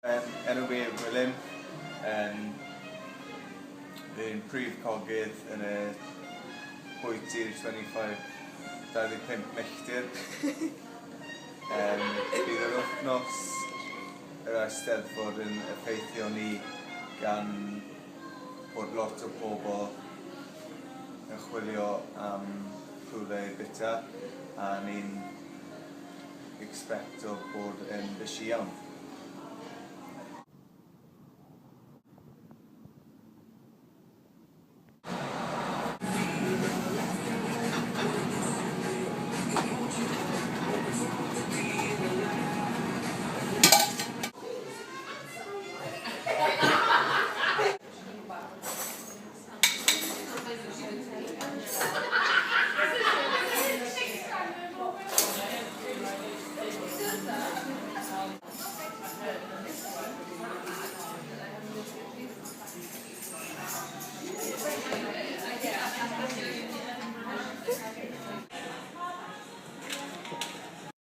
Enw fi Wilyn, fi'n prif cogydd yn y bwyty 25 milltir. Bydd yr wythnos yr Eisteddfod yn effeithio ni gan bod lot o bobl yn chwilio am rhywle bita a ni'n expecto bod yn bysi iawn.